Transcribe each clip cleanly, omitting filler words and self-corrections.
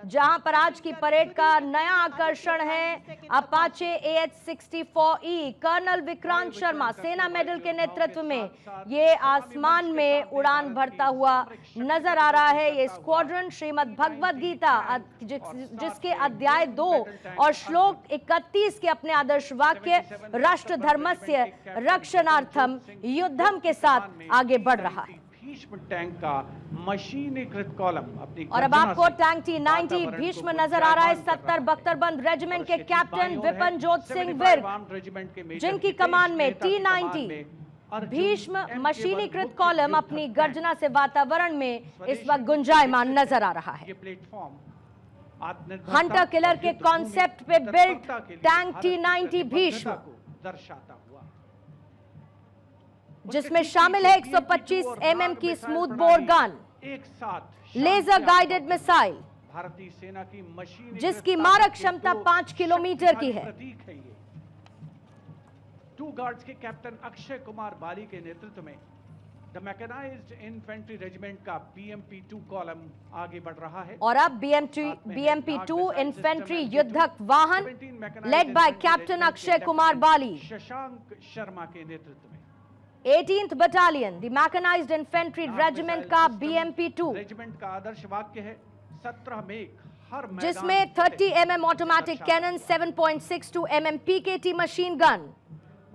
जहां पर आज की परेड का नया आकर्षण है Apache AH-64E। Colonel Vikrant Sharma सेना मेडल के नेतृत्व में ये आसमान में उड़ान भरता हुआ नजर आ रहा है। ये स्क्वाड्रन श्रीमद् भगवद गीता जिसके अध्याय 2 और श्लोक 31 के अपने आदर्श वाक्य राष्ट्र धर्मस्य रक्षणार्थम युद्धम के साथ आगे बढ़ रहा है। भीष्म टैंक का मशीनीकृत कॉलम अपनी और अब आपको टैंक T-90 भीष्म नजर आ रहा है। 70 बख्तरबंद रेजिमेंट के कैप्टन विपिनजोत सिंह विर्क, जिनकी कमान में T-90 भीष्म मशीनीकृत कॉलम अपनी गर्जना से वातावरण में इस वक्त गुंजायमान नजर आ रहा है। हंटर किलर के कॉन्सेप्ट पे बिल्ट टैंक T-90 भीष्म दर्शाता हुआ, जिसमें शामिल है 125 mm की स्मूथ बोर गन, एक साथ लेजर गाइडेड मिसाइल, भारतीय सेना की मशीन जिसकी मारक क्षमता 5 किलोमीटर की है। टू गार्ड्स के कैप्टन अक्षय कुमार बाली के नेतृत्व में द मैकेनाइज्ड इन्फेंट्री रेजिमेंट का BMP-2 कॉलम आगे बढ़ रहा है। और अब BMP-2 इन्फेंट्री युद्धक वाहन led by captain Akshay Kumar Bali, Shashank Sharma के नेतृत्व में 18th battalion the mechanised infantry regiment का BMP-2 रेजिमेंट का आदर्श वाक्य है 17 मेघ हर मैदान, जिसमें 30 mm automatic cannon, 7.62 mm PKT machine gun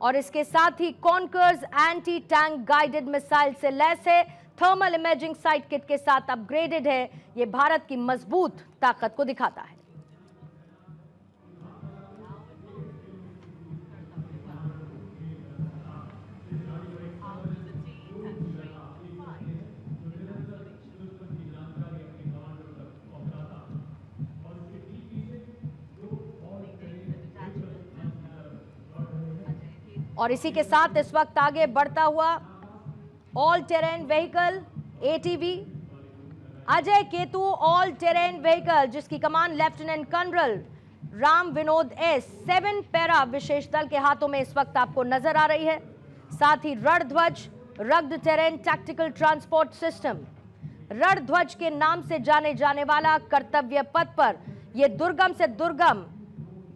और इसके साथ ही Konkurs anti tank guided missile से लैस है। थर्मल इमेजिंग साइट किट के साथ अपग्रेडेड है। ये भारत की मजबूत ताकत को दिखाता है। और इसी के साथ इस वक्त आगे बढ़ता हुआ all terrain vehicle ATV Ajay Ketu all terrain vehicle, जिसकी कमान lieutenant colonel Ram Vinod S 7 para विशेष दल के हाथों में इस वक्त आपको नजर आ रही है। साथ ही Randhwaj rugged terrain tactical transport system, Randhwaj के नाम से जाने जाने वाला कर्तव्य पथ पर यह दुर्गम से दुर्गम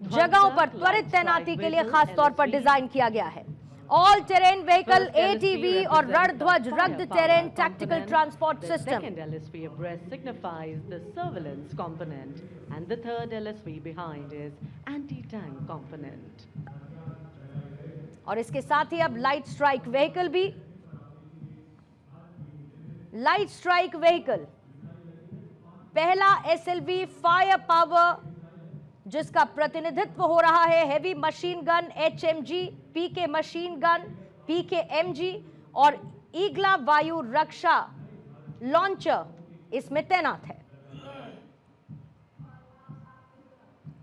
जगहों पर त्वरित तैनाती के लिए खास तौर पर डिजाइन किया गया है। ऑल टेरेन व्हीकल ATV और Randhwaj rugged terrain tactical transport system. Second LSV abreast signifies the surveillance component, and the third LSV behind is anti-tank component. और इसके साथ ही अब लाइट स्ट्राइक व्हीकल भी, लाइट स्ट्राइक व्हीकल पहला SLV फायर पावर जिसका प्रतिनिधित्व हो रहा है heavy machine gun HMG, PK machine gun PKMG और ईगला वायु रक्षा लॉन्चर इसमें तैनात है।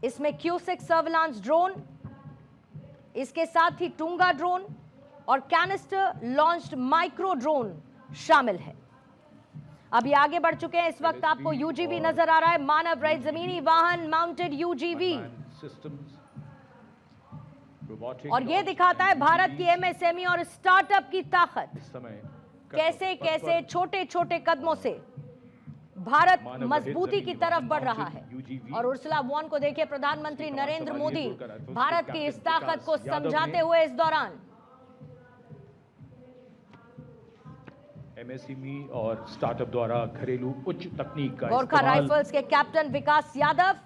इसमें Q6 सर्विलांस ड्रोन, इसके साथ ही टूंगा ड्रोन और कैनिस्टर लॉन्च्ड माइक्रो ड्रोन शामिल है। अभी आगे बढ़ चुके हैं। इस वक्त आपको UGV नजर आ रहा है, मानव रहित जमीनी वाहन माउंटेड UGV, और ये दिखाता है भारत की MSME और स्टार्टअप की ताकत। कैसे कैसे छोटे छोटे कदमों से भारत मजबूती की तरफ बढ़ रहा है। और उर्सुला वॉन को देखिए, प्रधानमंत्री नरेंद्र मोदी भारत की इस ताकत को समझाते हुए इस दौरान MSME और स्टार्टअप द्वारा घरेलू उच्च तकनीक का गोरखा राइफल्स के कैप्टन विकास यादव,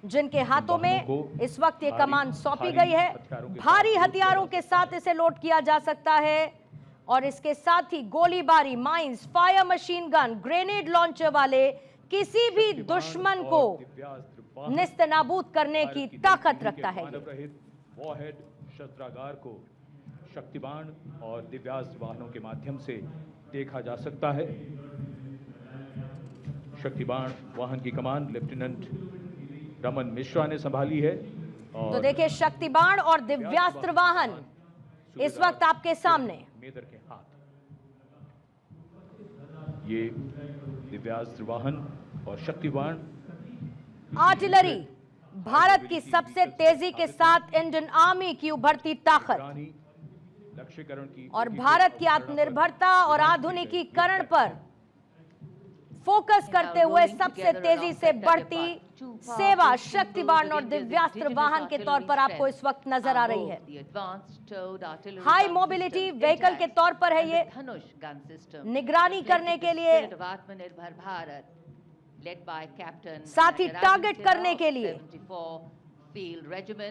जिनके हाथों में इस वक्त ये कमान सौंपी गई है। भारी हथियारों के साथ इसे लोड किया जा सकता है और इसके साथ ही गोलीबारी, mines, fire machine gun, grenade launcher वाले किसी भी दुश्मन को निस्तनाबूद करने की ताकत रखता है। वॉरहेड शस्त्रागार को शक्तिबाण और दिव्यास्त्र वाहनों के माध्यम से देखा जा सकता है। शक्तिबाण वाहन की कमान लेफ्टिनेंट रमन मिश्रा ने संभाली है। और तो देखिए, शक्तिबाण और दिव्यास्त्र वाहन इस वक्त आपके सामने। मेदर के हाथ ये दिव्यास्त्र वाहन और शक्तिबाण आर्टिलरी, भारत की सबसे तेजी के साथ इंडियन आर्मी की उभरती ताकत और भारत की आत्मनिर्भरता और आधुनिकीकरण पर फोकस करते हुए सबसे तेजी से बढ़ती सेवा शक्ति बाण और दिव्यास्त्र वाहन के तौर पर आपको इस वक्त नजर आ रही है। हाई मोबिलिटी व्हीकल के तौर पर है ये, निगरानी करने के लिए, साथ ही टारगेट करने के लिए।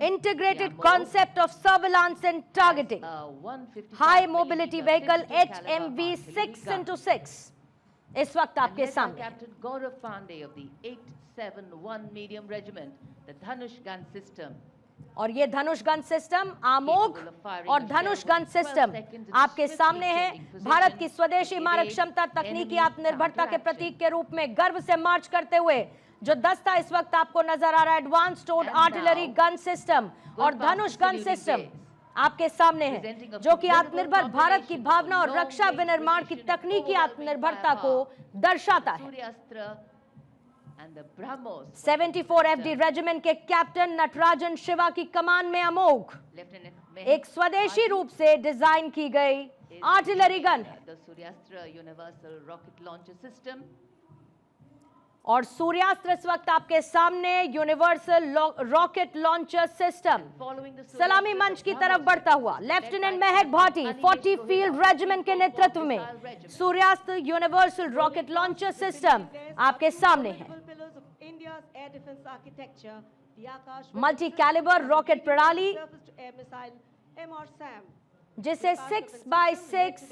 Integrated concept of surveillance and targeting, high mobility vehicle HMV 6x6 इस वक्त आपके सामने। Captain Gaurav Pandey of the 871 Medium Regiment, the Dhanush gun system. और ये धनुष गन सिस्टम आमोघ और धनुष गन सिस्टम आपके सामने है। भारत की स्वदेशी मारक क्षमता, तकनीकी आत्मनिर्भरता के प्रतीक के रूप में गर्व से मार्च करते हुए जो दस्ता इस वक्त आपको नजर आ रहा है, advanced towed artillery gun system और धनुष गन सिस्टम आपके सामने है, जो कि आत्मनिर्भर भारत की भावना और रक्षा विनिर्माण की तकनीकी आत्मनिर्भरता को दर्शाता है। 74 FD रेजिमेंट के कैप्टन नटराजन शिवा की कमान में अमोघ एक स्वदेशी रूप से डिजाइन की गई आर्टिलरी गन है और सूर्यास्त्र इस वक्त आपके सामने यूनिवर्सल रॉकेट लॉन्चर सिस्टम। सलामी मंच की तरफ बढ़ता हुआ लेफ्टिनेंट महक भाटी 40 फील्ड रेजिमेंट के नेतृत्व में सूर्यास्त्र यूनिवर्सल रॉकेट लॉन्चर सिस्टम आपके सामने है। मल्टी कैलिबर रॉकेट प्रणाली जिसे 6x6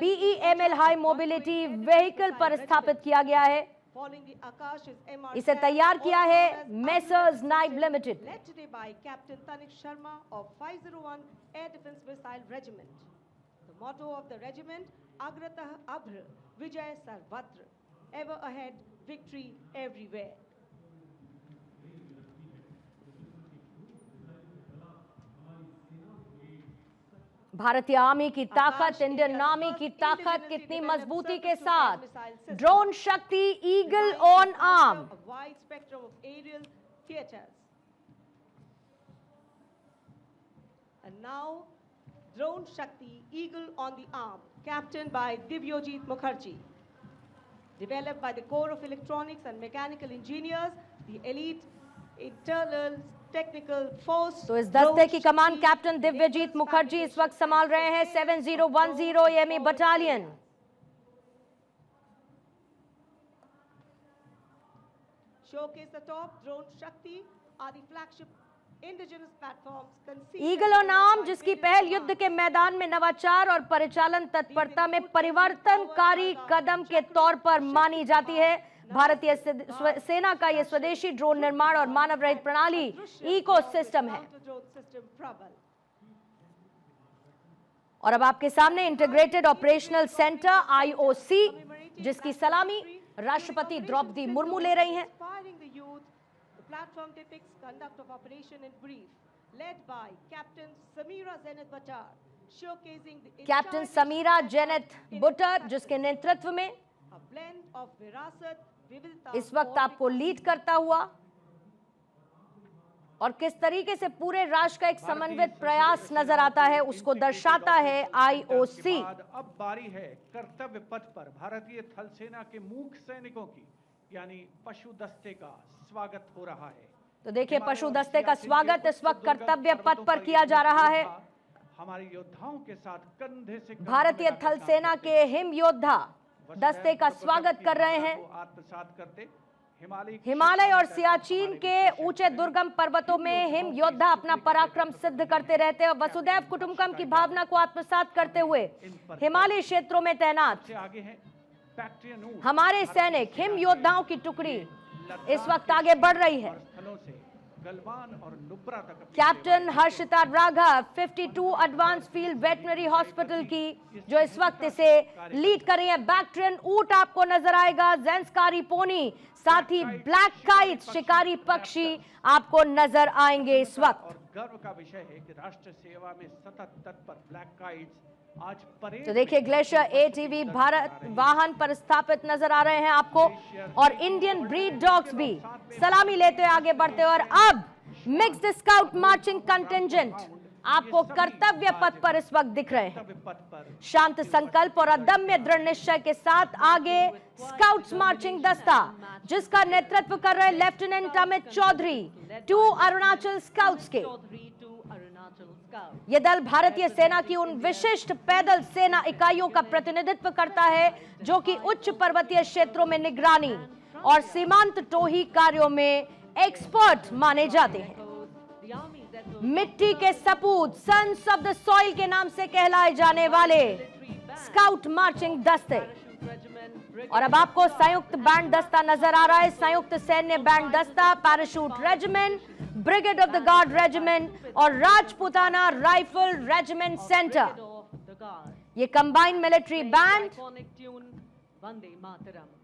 BEML high mobility vehicle पर स्थापित किया गया है। इसे तैयार किया है मेसर्स नाइब लिमिटेड। विजय सर्वत्र, ever ahead, victory everywhere. भारतीय आर्मी की ताकत, इंडियन आर्मी की ताकत कितनी मजबूती के साथ ड्रोन शक्ति eagle on arm. Wide spectrum of aerial theaters. And now, Drone Shakti Eagle on the Arm, captained by Divyojit Mukherjee. Developed by the Corps of Electronics and Mechanical Engineers, the elite internal technical force. तो इस दस्ते की कमान captain दिव्यजीत Mukherjee इस वक्त संभाल रहे हैं 7010 EME battalion. Showcase the top drone Shakti are the flagship indigenous platforms। Eagle on arm जिसकी पहल युद्ध के मैदान में नवाचार और परिचालन तत्परता में परिवर्तनकारी कदम के तौर पर मानी जाती है। भारतीय सेना का यह स्वदेशी ड्रोन निर्माण और मानव रहित प्रणाली इकोसिस्टम है। और अब आपके सामने इंटीग्रेटेड ऑपरेशनल सेंटर IOC जिसकी सलामी राष्ट्रपति द्रौपदी मुर्मू ले रही हैं। कैप्टन समीरा जेनेथ बुटर जिसके नेतृत्व में इस वक्त आपको लीड करता हुआ और किस तरीके से पूरे राष्ट्र का एक समन्वित प्रयास नजर आता है उसको दर्शाता है IOC। अब बारी है कर्तव्य पथ पर भारतीय थल सेना के मूक सैनिकों की यानी पशु दस्ते का स्वागत हो रहा है। तो देखिए पशु दस्ते का स्वागत इस वक्त कर्तव्य पथ पर किया जा रहा है। हमारे योद्धाओं के साथ कंधे से भारतीय थल सेना के हिम योद्धा दस्ते का स्वागत कर रहे हैं। आत्मसात करते हिमालय और सियाचिन के ऊंचे दुर्गम पर्वतों में हिम योद्धा अपना पराक्रम सिद्ध करते रहते हैं और वसुदैव कुटुंबकम की भावना को आत्मसात करते हुए हिमालयी क्षेत्रों में तैनात हमारे सैनिक हिम योद्धाओं की टुकड़ी इस वक्त आगे बढ़ रही है। Captain Harshita Raghav 52 advance field veterinary hospital की जो इस वक्त इसे लीड कर रही है। बैक्ट्रियन ऊंट आपको नजर आएगा, ज़ेंस्कारी पोनी, साथ ही ब्लैक काइट शिकारी पक्षी आपको नजर आएंगे इस वक्त। और गर्व का विषय है कि राष्ट्र सेवा में सतत तत्पर ब्लैक काइट्स आज परेड। तो देखिए ग्लेशियर ATV भारत वाहन पर स्थापित नजर आ रहे हैं आपको और इंडियन ब्रीड डॉग्स भी सलामी लेते हुए आगे बढ़ते और अब मिक्स्ड स्काउट मार्चिंग कंटिंजेंट आपको कर्तव्य पथ पर इस वक्त दिख रहे हैं। कर्तव्य पथ पर शांत संकल्प और अदम्य दृढ़ निश्चय के साथ आगे स्काउट्स मार्चिंग दस्ता, जिसका नेतृत्व कर रहे लेफ्टिनेंट अमित चौधरी, 2 अरुणाचल स्काउट्स के। यह दल भारतीय सेना की उन विशिष्ट पैदल सेना इकाइयों का प्रतिनिधित्व करता है जो कि उच्च पर्वतीय क्षेत्रों में निगरानी और सीमांत टोही कार्यों में एक्सपर्ट माने जाते हैं। मिट्टी के सपूत, सन्स ऑफ द सॉइल के नाम से कहलाए जाने वाले स्काउट मार्चिंग दस्ते। और अब आपको संयुक्त बैंड दस्ता नजर आ रहा है। संयुक्त सैन्य बैंड दस्ता, parachute regiment, brigade of the guard regiment और राजपुताना राइफल रेजिमेंट सेंटर। ये combined military band Vande Mataram.